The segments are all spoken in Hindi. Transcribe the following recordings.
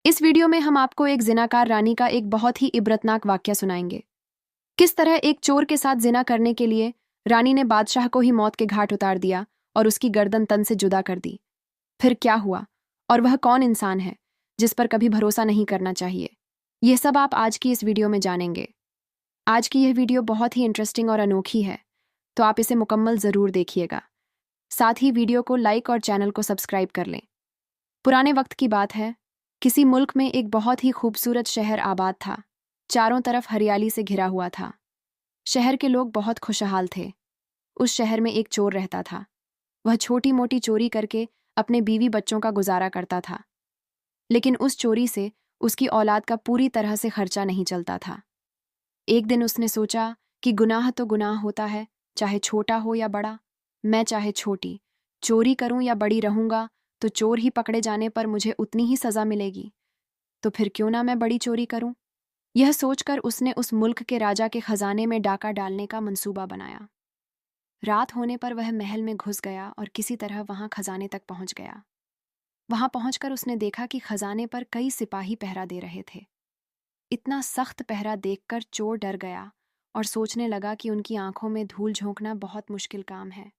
इस वीडियो में हम आपको एक जिनाकार रानी का एक बहुत ही इबरतनाक वाक्य सुनाएंगे। किस तरह एक चोर के साथ जिना करने के लिए रानी ने बादशाह को ही मौत के घाट उतार दिया और उसकी गर्दन तन से जुदा कर दी। फिर क्या हुआ और वह कौन इंसान है जिस पर कभी भरोसा नहीं करना चाहिए, यह सब आप आज की इस वीडियो में जानेंगे। आज की यह वीडियो बहुत ही इंटरेस्टिंग और अनोखी है, तो आप इसे मुकम्मल ज़रूर देखिएगा। साथ ही वीडियो को लाइक और चैनल को सब्सक्राइब कर लें। पुराने वक्त की बात है। किसी मुल्क में एक बहुत ही खूबसूरत शहर आबाद था। चारों तरफ हरियाली से घिरा हुआ था। शहर के लोग बहुत खुशहाल थे। उस शहर में एक चोर रहता था। वह छोटी मोटी चोरी करके अपने बीवी बच्चों का गुजारा करता था, लेकिन उस चोरी से उसकी औलाद का पूरी तरह से खर्चा नहीं चलता था। एक दिन उसने सोचा कि गुनाह तो गुनाह होता है, चाहे छोटा हो या बड़ा। मैं चाहे छोटी चोरी करूं या बड़ी रहूंगा, तो चोर ही पकड़े जाने पर मुझे उतनी ही सजा मिलेगी। तो फिर क्यों ना मैं बड़ी चोरी करूं। यह सोचकर उसने उस मुल्क के राजा के खजाने में डाका डालने का मंसूबा बनाया। रात होने पर वह महल में घुस गया और किसी तरह वहां खजाने तक पहुंच गया। वहां पहुंचकर उसने देखा कि खजाने पर कई सिपाही पहरा दे रहे थे। इतना सख्त पहरा देखकर चोर डर गया और सोचने लगा कि उनकी आंखों में धूल झोंकना बहुत मुश्किल काम है।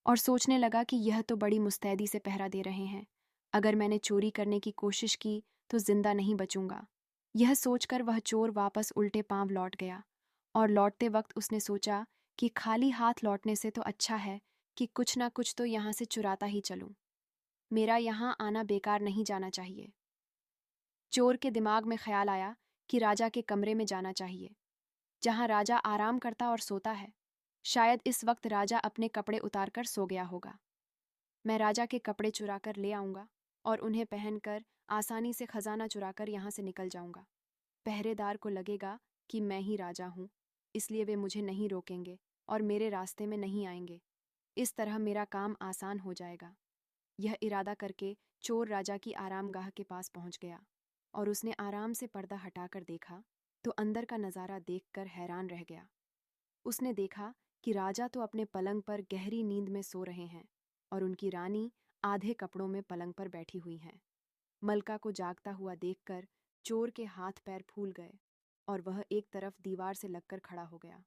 और सोचने लगा कि यह तो बड़ी मुस्तैदी से पहरा दे रहे हैं। अगर मैंने चोरी करने की कोशिश की तो जिंदा नहीं बचूंगा। यह सोचकर वह चोर वापस उल्टे पांव लौट गया। और लौटते वक्त उसने सोचा कि खाली हाथ लौटने से तो अच्छा है कि कुछ ना कुछ तो यहाँ से चुराता ही चलूं। मेरा यहाँ आना बेकार नहीं जाना चाहिए। चोर के दिमाग में ख्याल आया कि राजा के कमरे में जाना चाहिए, जहाँ राजा आराम करता और सोता है। शायद इस वक्त राजा अपने कपड़े उतारकर सो गया होगा। मैं राजा के कपड़े चुराकर ले आऊंगा और उन्हें पहनकर आसानी से खजाना चुराकर यहाँ से निकल जाऊंगा। पहरेदार को लगेगा कि मैं ही राजा हूँ, इसलिए वे मुझे नहीं रोकेंगे और मेरे रास्ते में नहीं आएंगे। इस तरह मेरा काम आसान हो जाएगा। यह इरादा करके चोर राजा की आरामगाह के पास पहुंच गया और उसने आराम से पर्दा हटाकर देखा तो अंदर का नज़ारा देखकर हैरान रह गया। उसने देखा कि राजा तो अपने पलंग पर गहरी नींद में सो रहे हैं और उनकी रानी आधे कपड़ों में पलंग पर बैठी हुई हैं। मलका को जागता हुआ देखकर चोर के हाथ पैर फूल गए और वह एक तरफ दीवार से लगकर खड़ा हो गया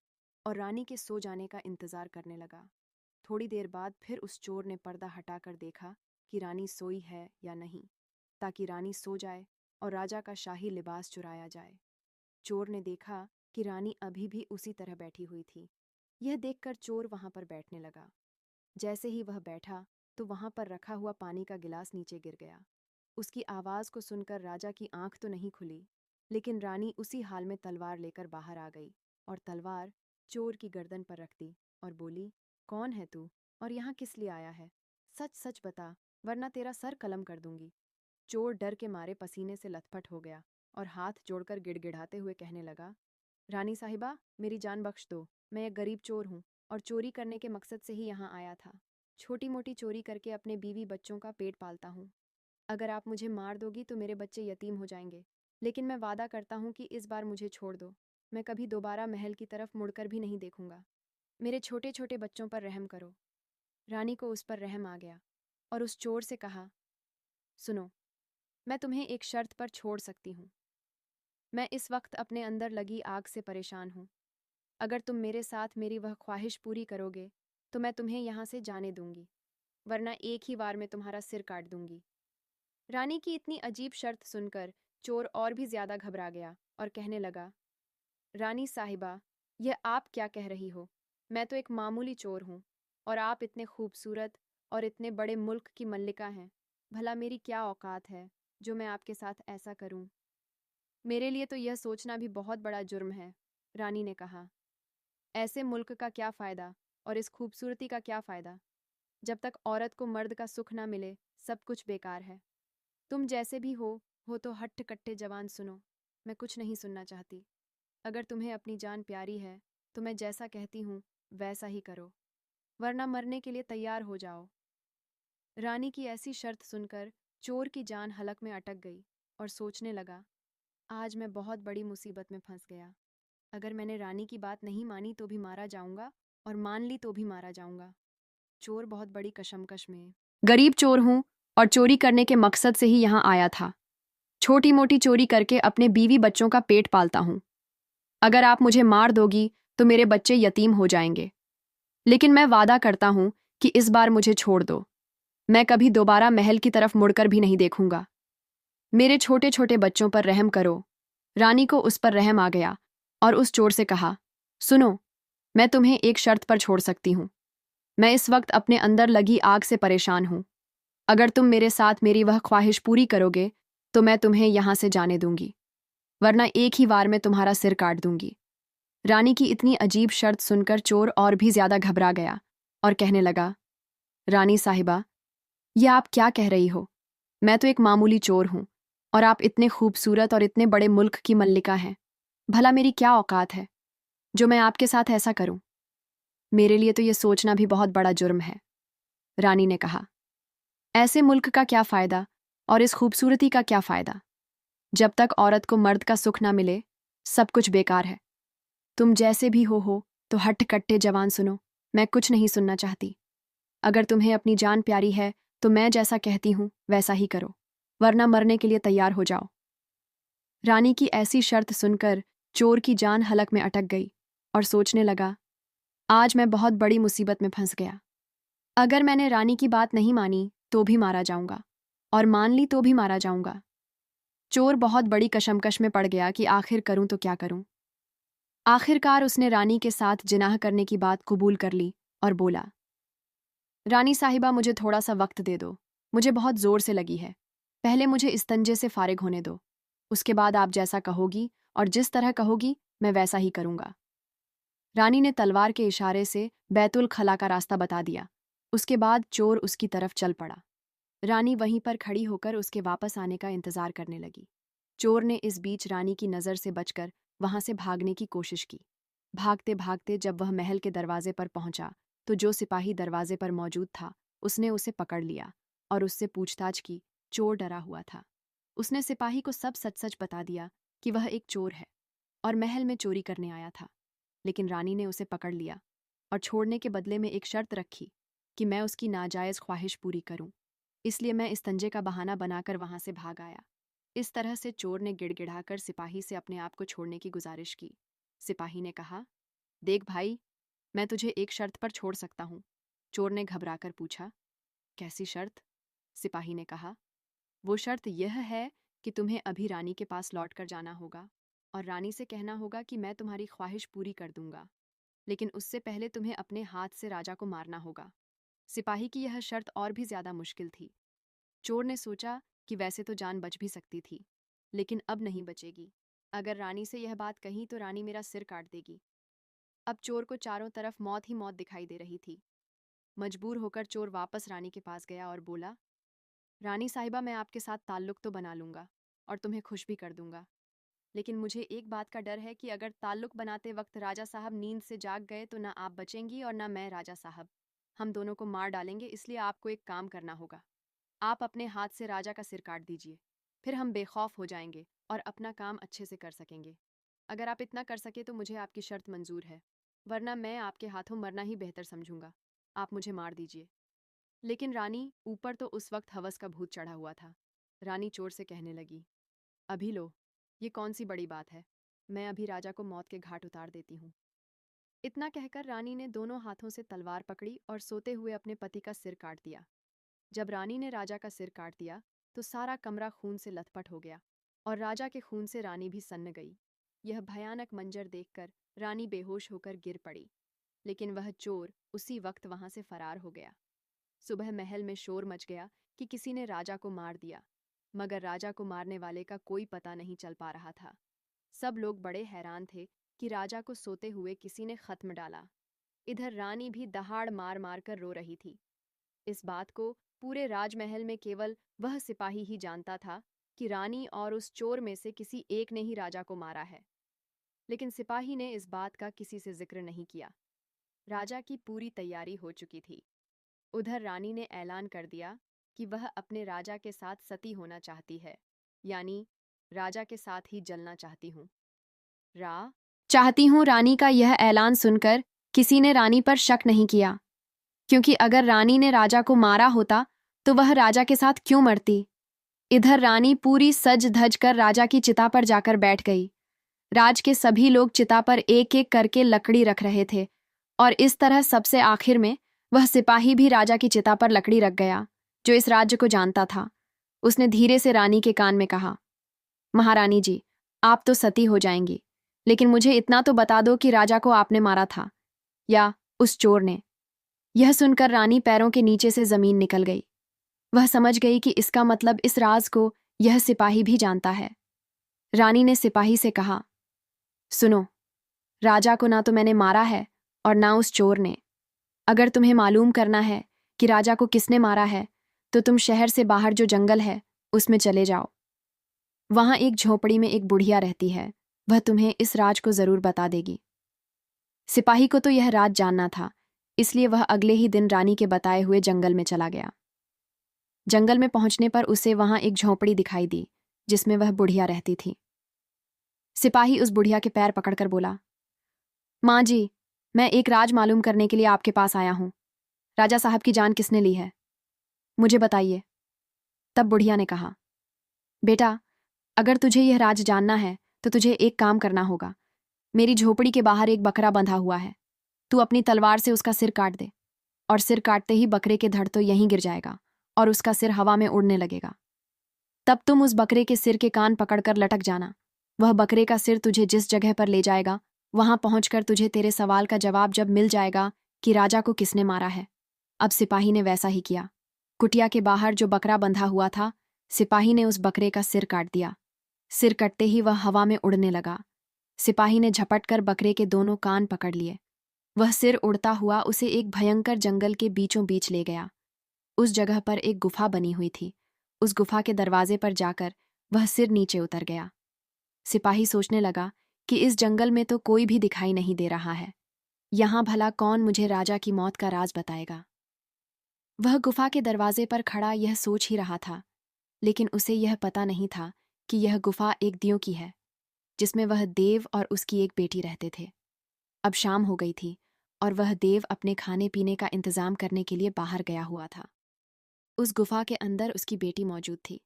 और रानी के सो जाने का इंतजार करने लगा। थोड़ी देर बाद फिर उस चोर ने पर्दा हटाकर देखा कि रानी सोई है या नहीं, ताकि रानी सो जाए और राजा का शाही लिबास चुराया जाए। चोर ने देखा कि रानी अभी भी उसी तरह बैठी हुई थी। यह देखकर चोर वहां पर बैठने लगा। जैसे ही वह बैठा तो वहां पर रखा हुआ पानी का गिलास नीचे गिर गया। उसकी आवाज को सुनकर राजा की आंख तो नहीं खुली, लेकिन रानी उसी हाल में तलवार लेकर बाहर आ गई और तलवार चोर की गर्दन पर रख दी और बोली, कौन है तू और यहाँ किस लिए आया है? सच सच बता, वरना तेरा सर कलम कर दूंगी। चोर डर के मारे पसीने से लथपथ हो गया और हाथ जोड़कर गिड़गिड़ाते हुए कहने लगा, रानी साहिबा, मेरी जान बख्श दो। मैं एक गरीब चोर हूँ और चोरी करने के मकसद से ही यहाँ आया था। छोटी मोटी चोरी करके अपने बीवी बच्चों का पेट पालता हूँ। अगर आप मुझे मार दोगी तो मेरे बच्चे यतीम हो जाएंगे, लेकिन मैं वादा करता हूँ कि इस बार मुझे छोड़ दो। मैं कभी दोबारा महल की तरफ मुड़कर भी नहीं देखूंगा। मेरे छोटे छोटे बच्चों पर रहम करो। रानी को उस पर रहम आ गया और उस चोर से कहा, सुनो, मैं तुम्हें एक शर्त पर छोड़ सकती हूँ। मैं इस वक्त अपने अंदर लगी आग से परेशान हूँ। अगर तुम मेरे साथ मेरी वह ख्वाहिश पूरी करोगे तो मैं तुम्हें यहाँ से जाने दूंगी, वरना एक ही वार में तुम्हारा सिर काट दूंगी। रानी की इतनी अजीब शर्त सुनकर चोर और भी ज्यादा घबरा गया और कहने लगा, रानी साहिबा, यह आप क्या कह रही हो? मैं तो एक मामूली चोर हूँ और आप इतने खूबसूरत और इतने बड़े मुल्क की मल्लिका हैं। भला मेरी क्या औकात है जो मैं आपके साथ ऐसा करूं? मेरे लिए तो यह सोचना भी बहुत बड़ा जुर्म है। रानी ने कहा, ऐसे मुल्क का क्या फ़ायदा और इस खूबसूरती का क्या फ़ायदा? जब तक औरत को मर्द का सुख ना मिले, सब कुछ बेकार है। तुम जैसे भी हो तो हट्ट कट्टे जवान सुनो। मैं कुछ नहीं सुनना चाहती। अगर तुम्हें अपनी जान प्यारी है तो मैं जैसा कहती हूँ वैसा ही करो, वरना मरने के लिए तैयार हो जाओ। रानी की ऐसी शर्त सुनकर चोर की जान हलक में अटक गई और सोचने लगा, आज मैं बहुत बड़ी मुसीबत में फंस गया। अगर मैंने रानी की बात नहीं मानी तो भी मारा जाऊंगा और मान ली तो भी मारा जाऊंगा। चोर बहुत बड़ी कशमकश में। गरीब चोर हूं और चोरी करने के मकसद से ही यहाँ आया था। छोटी मोटी चोरी करके अपने बीवी बच्चों का पेट पालता हूं। अगर आप मुझे मार दोगी तो मेरे बच्चे यतीम हो जाएंगे। लेकिन मैं वादा करता हूं कि इस बार मुझे छोड़ दो। मैं कभी दोबारा महल की तरफ मुड़कर भी नहीं देखूंगा। मेरे छोटे छोटे बच्चों पर रहम करो। रानी को उस पर रहम आ गया और उस चोर से कहा, सुनो, मैं तुम्हें एक शर्त पर छोड़ सकती हूं। मैं इस वक्त अपने अंदर लगी आग से परेशान हूं। अगर तुम मेरे साथ मेरी वह ख्वाहिश पूरी करोगे तो मैं तुम्हें यहां से जाने दूंगी, वरना एक ही वार में तुम्हारा सिर काट दूंगी। रानी की इतनी अजीब शर्त सुनकर चोर और भी ज्यादा घबरा गया और कहने लगा, रानी साहिबा, यह आप क्या कह रही हो? मैं तो एक मामूली चोर हूं और आप इतने खूबसूरत और इतने बड़े मुल्क की मल्लिका हैं। भला मेरी क्या औकात है जो मैं आपके साथ ऐसा करूं? मेरे लिए तो यह सोचना भी बहुत बड़ा जुर्म है। रानी ने कहा, ऐसे मुल्क का क्या फायदा और इस खूबसूरती का क्या फायदा? जब तक औरत को मर्द का सुख ना मिले सब कुछ बेकार है। तुम जैसे भी हो तो हट्ट कट्टे जवान सुनो, मैं कुछ नहीं सुनना चाहती। अगर तुम्हें अपनी जान प्यारी है तो मैं जैसा कहती हूं वैसा ही करो, वरना मरने के लिए तैयार हो जाओ। रानी की ऐसी शर्त सुनकर चोर की जान हलक में अटक गई और सोचने लगा, आज मैं बहुत बड़ी मुसीबत में फंस गया। अगर मैंने रानी की बात नहीं मानी तो भी मारा जाऊंगा और मान ली तो भी मारा जाऊंगा। चोर बहुत बड़ी कशमकश में पड़ गया कि आखिर करूं तो क्या करूं। आखिरकार उसने रानी के साथ जिनाह करने की बात कबूल कर ली और बोला, रानी साहिबा, मुझे थोड़ा सा वक्त दे दो। मुझे बहुत जोर से लगी है। पहले मुझे इस तंजे से फारिग होने दो। उसके बाद आप जैसा कहोगी और जिस तरह कहोगी मैं वैसा ही करूंगा। रानी ने तलवार के इशारे से बैतुल खला का रास्ता बता दिया। उसके बाद चोर उसकी तरफ चल पड़ा। रानी वहीं पर खड़ी होकर उसके वापस आने का इंतजार करने लगी। चोर ने इस बीच रानी की नज़र से बचकर वहां से भागने की कोशिश की। भागते भागते जब वह महल के दरवाजे पर पहुंचा तो जो सिपाही दरवाजे पर मौजूद था उसने उसे पकड़ लिया और उससे पूछताछ की। चोर डरा हुआ था। उसने सिपाही को सब सच सच बता दिया कि वह एक चोर है और महल में चोरी करने आया था। लेकिन रानी ने उसे पकड़ लिया और छोड़ने के बदले में एक शर्त रखी कि मैं उसकी नाजायज़ ख्वाहिश पूरी करूं। इसलिए मैं इस तंजे का बहाना बनाकर वहां से भाग आया। इस तरह से चोर ने गिड़गिड़ाकर सिपाही से अपने आप को छोड़ने की गुजारिश की। सिपाही ने कहा, देख भाई, मैं तुझे एक शर्त पर छोड़ सकता हूँ। चोर ने घबराकर पूछा, कैसी शर्त? सिपाही ने कहा, वो शर्त यह है कि तुम्हें अभी रानी के पास लौट कर जाना होगा और रानी से कहना होगा कि मैं तुम्हारी ख्वाहिश पूरी कर दूंगा, लेकिन उससे पहले तुम्हें अपने हाथ से राजा को मारना होगा। सिपाही की यह शर्त और भी ज्यादा मुश्किल थी। चोर ने सोचा कि वैसे तो जान बच भी सकती थी, लेकिन अब नहीं बचेगी। अगर रानी से यह बात कही तो रानी मेरा सिर काट देगी। अब चोर को चारों तरफ मौत ही मौत दिखाई दे रही थी। मजबूर होकर चोर वापस रानी के पास गया और बोला, रानी साहिबा, मैं आपके साथ ताल्लुक तो बना लूंगा और तुम्हें खुश भी कर दूंगा, लेकिन मुझे एक बात का डर है कि अगर ताल्लुक बनाते वक्त राजा साहब नींद से जाग गए तो ना आप बचेंगी और ना मैं राजा साहब। हम दोनों को मार डालेंगे, इसलिए आपको एक काम करना होगा। आप अपने हाथ से राजा का सिर काट दीजिए, फिर हम बेखौफ हो जाएंगे और अपना काम अच्छे से कर सकेंगे। अगर आप इतना कर सके तो मुझे आपकी शर्त मंजूर है, वरना मैं आपके हाथों मरना ही बेहतर समझूंगा। आप मुझे मार दीजिए। लेकिन रानी ऊपर तो उस वक्त हवस का भूत चढ़ा हुआ था। रानी चोर से कहने लगी, अभी लो, ये कौन सी बड़ी बात है? मैं अभी राजा को मौत के घाट उतार देती हूँ। इतना कहकर रानी ने दोनों हाथों से तलवार पकड़ी और सोते हुए अपने पति का सिर काट दिया। जब रानी ने राजा का सिर काट दिया तो सारा कमरा खून से लथपथ हो गया और राजा के खून से रानी भी सन्न गई। यह भयानक मंजर देखकर रानी बेहोश होकर गिर पड़ी, लेकिन वह चोर उसी वक्त वहां से फरार हो गया। सुबह महल में शोर मच गया कि किसी ने राजा को मार दिया, मगर राजा को मारने वाले का कोई पता नहीं चल पा रहा था। सब लोग बड़े हैरान थे कि राजा को सोते हुए किसी ने खत्म डाला। इधर रानी भी दहाड़ मार मार कर रो रही थी। इस बात को पूरे राजमहल में केवल वह सिपाही ही जानता था कि रानी और उस चोर में से किसी एक ने ही राजा को मारा है। लेकिन सिपाही ने इस बात का किसी से जिक्र नहीं किया। राजा की पूरी तैयारी हो चुकी थी। उधर रानी ने ऐलान कर दिया कि वह अपने राजा के साथ सती होना चाहती है, यानी राजा के साथ ही जलना चाहती हूँ। चाहती हूँ। रानी का यह ऐलान सुनकर किसी ने रानी पर शक नहीं किया, क्योंकि अगर रानी ने राजा को मारा होता तो वह राजा के साथ क्यों मरती? इधर रानी पूरी सज धज कर राजा की चिता पर जाकर बैठ गई। राज के सभी लोग चिता पर एक एक करके लकड़ी रख रहे थे और इस तरह सबसे आखिर में वह सिपाही भी राजा की चिता पर लकड़ी रख गया, जो इस राज्य को जानता था। उसने धीरे से रानी के कान में कहा, महारानी जी, आप तो सती हो जाएंगी, लेकिन मुझे इतना तो बता दो कि राजा को आपने मारा था या उस चोर ने। यह सुनकर रानी पैरों के नीचे से जमीन निकल गई। वह समझ गई कि इसका मतलब इस राज को यह सिपाही भी जानता है। रानी ने सिपाही से कहा, सुनो, राजा को ना तो मैंने मारा है और ना उस चोर ने। अगर तुम्हें मालूम करना है कि राजा को किसने मारा है, तो तुम शहर से बाहर जो जंगल है उसमें चले जाओ। वहां एक झोपड़ी में एक बुढ़िया रहती है, वह तुम्हें इस राज को जरूर बता देगी। सिपाही को तो यह राज जानना था, इसलिए वह अगले ही दिन रानी के बताए हुए जंगल में चला गया। जंगल में पहुंचने पर उसे वहां एक झोपड़ी दिखाई दी, जिसमें वह बुढ़िया रहती थी। सिपाही उस बुढ़िया के पैर पकड़कर बोला, माँ जी, मैं एक राज मालूम करने के लिए आपके पास आया हूं। राजा साहब की जान किसने ली है, मुझे बताइए। तब बुढ़िया ने कहा, बेटा, अगर तुझे यह राज जानना है तो तुझे एक काम करना होगा। मेरी झोपड़ी के बाहर एक बकरा बंधा हुआ है, तू अपनी तलवार से उसका सिर काट दे, और सिर काटते ही बकरे के धड़ तो यहीं गिर जाएगा और उसका सिर हवा में उड़ने लगेगा। तब तुम उस बकरे के सिर के कान पकड़कर लटक जाना। वह बकरे का सिर तुझे जिस जगह पर ले जाएगा, वहां पहुंचकर तुझे तेरे सवाल का जवाब जब मिल जाएगा कि राजा को किसने मारा है। अब सिपाही ने वैसा ही किया। कुटिया के बाहर जो बकरा बंधा हुआ था, सिपाही ने उस बकरे का सिर काट दिया। सिर कटते ही वह हवा में उड़ने लगा। सिपाही ने झपट कर बकरे के दोनों कान पकड़ लिए। वह सिर उड़ता हुआ उसे एक भयंकर जंगल के बीचों बीच ले गया। उस जगह पर एक गुफा बनी हुई थी। उस गुफा के दरवाजे पर जाकर वह सिर नीचे उतर गया। सिपाही सोचने लगा कि इस जंगल में तो कोई भी दिखाई नहीं दे रहा है, यहां भला कौन मुझे राजा की मौत का राज बताएगा। वह गुफा के दरवाजे पर खड़ा यह सोच ही रहा था, लेकिन उसे यह पता नहीं था कि यह गुफा एक दियों की है, जिसमें वह देव और उसकी एक बेटी रहते थे। अब शाम हो गई थी और वह देव अपने खाने पीने का इंतजाम करने के लिए बाहर गया हुआ था। उस गुफा के अंदर उसकी बेटी मौजूद थी।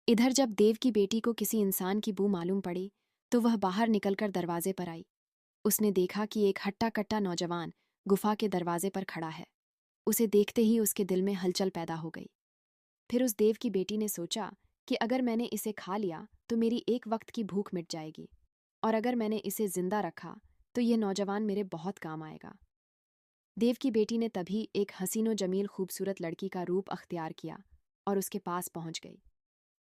इधर जब देव की बेटी को किसी इंसान की बू मालूम पड़ी, तो वह बाहर निकलकर दरवाजे पर आई। उसने देखा कि एक हट्टा कट्टा नौजवान गुफा के दरवाजे पर खड़ा है। उसे देखते ही उसके दिल में हलचल पैदा हो गई। फिर उस देव की बेटी ने सोचा कि अगर मैंने इसे खा लिया तो मेरी एक वक्त की भूख मिट जाएगी, और अगर मैंने इसे जिंदा रखा तो यह नौजवान मेरे बहुत काम आएगा। देव की बेटी ने तभी एक हसीनो जमील खूबसूरत लड़की का रूप अख्तियार किया और उसके पास पहुंच गई।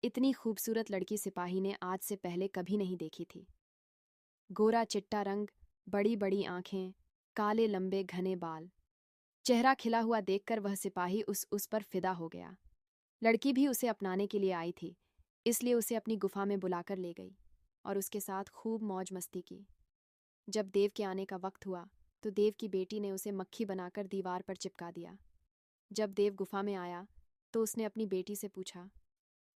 इतनी खूबसूरत लड़की सिपाही ने आज से पहले कभी नहीं देखी थी। गोरा चिट्टा रंग, बड़ी बड़ी आंखें, काले लंबे घने बाल। चेहरा खिला हुआ देखकर वह सिपाही उस पर फिदा हो गया। लड़की भी उसे अपनाने के लिए आई थी, इसलिए उसे अपनी गुफा में बुलाकर ले गई और उसके साथ खूब मौज मस्ती की। जब देव के आने का वक्त हुआ तो देव की बेटी ने उसे मक्खी बनाकर दीवार पर चिपका दिया। जब देव गुफा में आया तो उसने अपनी बेटी से पूछा,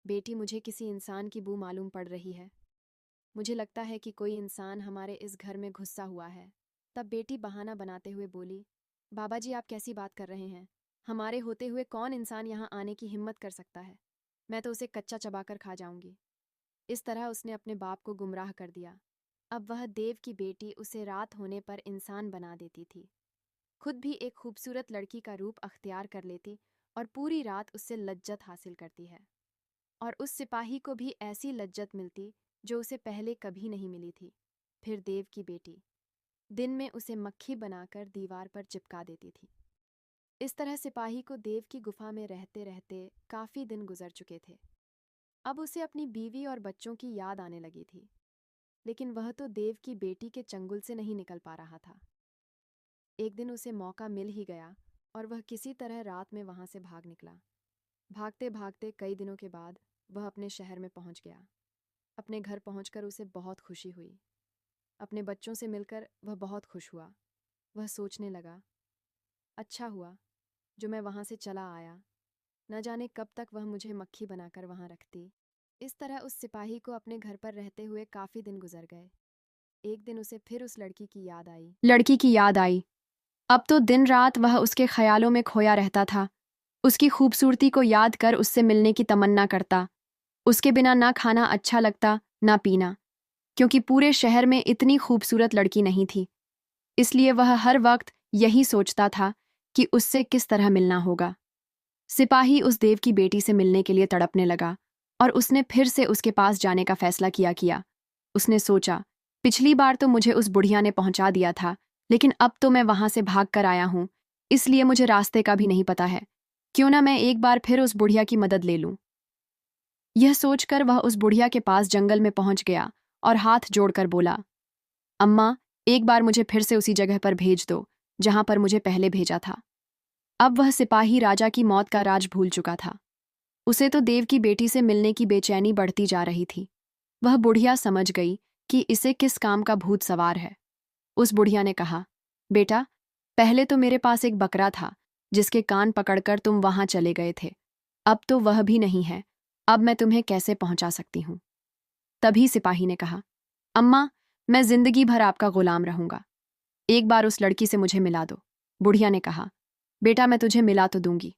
बेटी, मुझे किसी इंसान की बू मालूम पड़ रही है। मुझे लगता है कि कोई इंसान हमारे इस घर में घुसा हुआ है। तब बेटी बहाना बनाते हुए बोली, बाबा जी, आप कैसी बात कर रहे हैं? हमारे होते हुए कौन इंसान यहाँ आने की हिम्मत कर सकता है? मैं तो उसे कच्चा चबाकर खा जाऊंगी। इस तरह उसने अपने बाप को गुमराह कर दिया। अब वह देव की बेटी उसे रात होने पर इंसान बना देती थी, खुद भी एक खूबसूरत लड़की का रूप अख्तियार कर लेती और पूरी रात उससे लज्जत हासिल करती है। और उस सिपाही को भी ऐसी लज्जत मिलती जो उसे पहले कभी नहीं मिली थी। फिर देव की बेटी दिन में उसे मक्खी बनाकर दीवार पर चिपका देती थी। इस तरह सिपाही को देव की गुफा में रहते रहते काफी दिन गुजर चुके थे। अब उसे अपनी बीवी और बच्चों की याद आने लगी थी, लेकिन वह तो देव की बेटी के चंगुल से नहीं निकल पा रहा था। एक दिन उसे मौका मिल ही गया और वह किसी तरह रात में वहां से भाग निकला। भागते भागते कई दिनों के बाद वह अपने शहर में पहुंच गया। अपने घर पहुंचकर उसे बहुत खुशी हुई। अपने बच्चों से मिलकर वह बहुत खुश हुआ। वह सोचने लगा, अच्छा हुआ जो मैं वहां से चला आया, न जाने कब तक वह मुझे मक्खी बनाकर वहां रखती। इस तरह उस सिपाही को अपने घर पर रहते हुए काफी दिन गुजर गए। एक दिन उसे फिर उस लड़की की याद आई। अब तो दिन रात वह उसके ख्यालों में खोया रहता था। उसकी खूबसूरती को याद कर उससे मिलने की तमन्ना करता। उसके बिना ना खाना अच्छा लगता ना पीना, क्योंकि पूरे शहर में इतनी खूबसूरत लड़की नहीं थी। इसलिए वह हर वक्त यही सोचता था कि उससे किस तरह मिलना होगा। सिपाही उस देव की बेटी से मिलने के लिए तड़पने लगा और उसने फिर से उसके पास जाने का फैसला किया। उसने सोचा, पिछली बार तो मुझे उस बुढ़िया ने पहुंचा दिया था, लेकिन अब तो मैं वहां से भाग कर आया हूं, इसलिए मुझे रास्ते का भी नहीं पता है। क्यों ना मैं एक बार फिर उस बुढ़िया की मदद ले लूं। यह सोचकर वह उस बुढ़िया के पास जंगल में पहुंच गया और हाथ जोड़कर बोला, अम्मा, एक बार मुझे फिर से उसी जगह पर भेज दो जहां पर मुझे पहले भेजा था। अब वह सिपाही राजा की मौत का राज भूल चुका था। उसे तो देव की बेटी से मिलने की बेचैनी बढ़ती जा रही थी। वह बुढ़िया समझ गई कि इसे किस काम का भूत सवार है। उस बुढ़िया ने कहा, बेटा, पहले तो मेरे पास एक बकरा था जिसके कान पकड़कर तुम वहां चले गए थे। अब तो वह भी नहीं है। अब मैं तुम्हें कैसे पहुंचा सकती हूं। तभी सिपाही ने कहा, अम्मा, मैं जिंदगी भर आपका गुलाम रहूंगा। एक बार उस लड़की से मुझे मिला दो। बुढ़िया ने कहा, बेटा, मैं तुझे मिला तो दूंगी,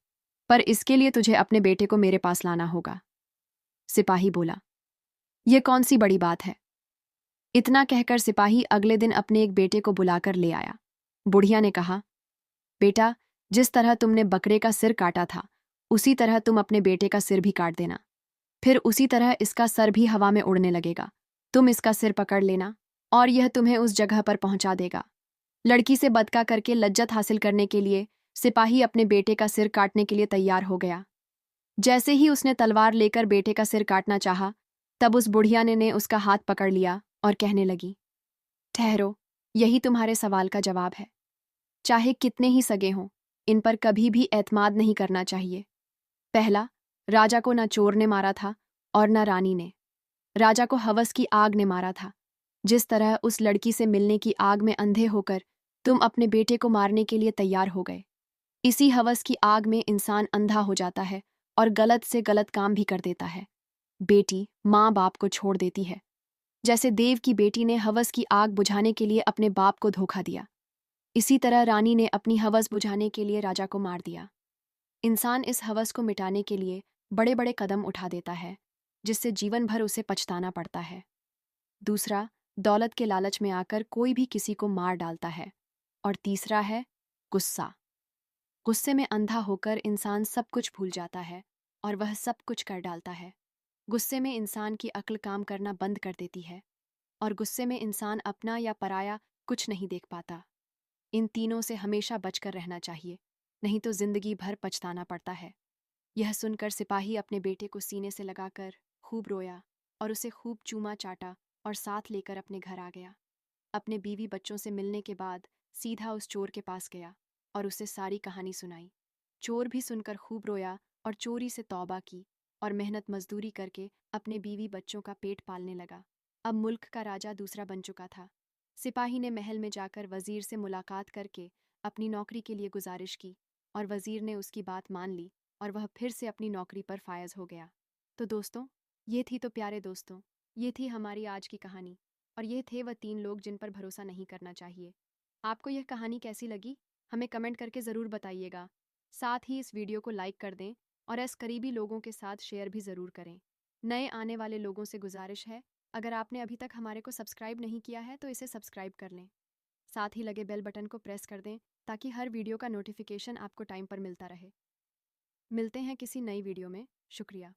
पर इसके लिए तुझे अपने बेटे को मेरे पास लाना होगा। सिपाही बोला, यह कौन सी बड़ी बात है। इतना कहकर सिपाही अगले दिन अपने एक बेटे को बुलाकर ले आया। बुढ़िया ने कहा, बेटा, जिस तरह तुमने बकरे का सिर काटा था, उसी तरह तुम अपने बेटे का सिर भी काट देना। फिर उसी तरह इसका सर भी हवा में उड़ने लगेगा। तुम इसका सिर पकड़ लेना और यह तुम्हें उस जगह पर पहुंचा देगा। लड़की से बदका करके लज्जत हासिल करने के लिए सिपाही अपने बेटे का सिर काटने के लिए तैयार हो गया। जैसे ही उसने तलवार लेकर बेटे का सिर काटना चाहा, तब उस बुढ़िया ने उसका हाथ पकड़ लिया और कहने लगी, ठहरो, यही तुम्हारे सवाल का जवाब है। चाहे कितने ही सगे हों, इन पर कभी भी एतमाद नहीं करना चाहिए। पहला, राजा को ना चोर ने मारा था और ना रानी ने। राजा को हवस की आग ने मारा था। जिस तरह उस लड़की से मिलने की आग में अंधे होकर तुम अपने बेटे को मारने के लिए तैयार हो गए, इसी हवस की आग में इंसान अंधा हो जाता है और गलत से गलत काम भी कर देता है। बेटी माँ बाप को छोड़ देती है। जैसे देव की बेटी ने हवस की आग बुझाने के लिए अपने बाप को धोखा दिया, इसी तरह रानी ने अपनी हवस बुझाने के लिए राजा को मार दिया। इंसान इस हवस को मिटाने के लिए बड़े बड़े कदम उठा देता है, जिससे जीवन भर उसे पछताना पड़ता है। दूसरा, दौलत के लालच में आकर कोई भी किसी को मार डालता है। और तीसरा है गुस्सा। गुस्से में अंधा होकर इंसान सब कुछ भूल जाता है और वह सब कुछ कर डालता है। गुस्से में इंसान की अक्ल काम करना बंद कर देती है और गुस्से में इंसान अपना या पराया कुछ नहीं देख पाता। इन तीनों से हमेशा बचकर रहना चाहिए, नहीं तो जिंदगी भर पछताना पड़ता है। यह सुनकर सिपाही अपने बेटे को सीने से लगाकर खूब रोया और उसे खूब चूमा चाटा और साथ लेकर अपने घर आ गया। अपने बीवी बच्चों से मिलने के बाद सीधा उस चोर के पास गया और उसे सारी कहानी सुनाई। चोर भी सुनकर खूब रोया और चोरी से तौबा की और मेहनत मजदूरी करके अपने बीवी बच्चों का पेट पालने लगा। अब मुल्क का राजा दूसरा बन चुका था। सिपाही ने महल में जाकर वजीर से मुलाकात करके अपनी नौकरी के लिए गुजारिश की और वजीर ने उसकी बात मान ली और वह फिर से अपनी नौकरी पर फायज हो गया। तो दोस्तों, ये थी तो प्यारे दोस्तों, ये थी हमारी आज की कहानी। और ये थे वह 3 लोग जिन पर भरोसा नहीं करना चाहिए। आपको यह कहानी कैसी लगी? हमें कमेंट करके ज़रूर बताइएगा। साथ ही इस वीडियो को लाइक कर दें और ऐसे करीबी लोगों के साथ शेयर भी ज़रूर करें। नए आने वाले लोगों से गुजारिश है, अगर आपने अभी तक हमारे को सब्सक्राइब नहीं किया है तो इसे सब्सक्राइब कर लें। साथ ही लगे बेल बटन को प्रेस कर दें ताकि हर वीडियो का नोटिफिकेशन आपको टाइम पर मिलता रहे। मिलते हैं किसी नई वीडियो में। शुक्रिया।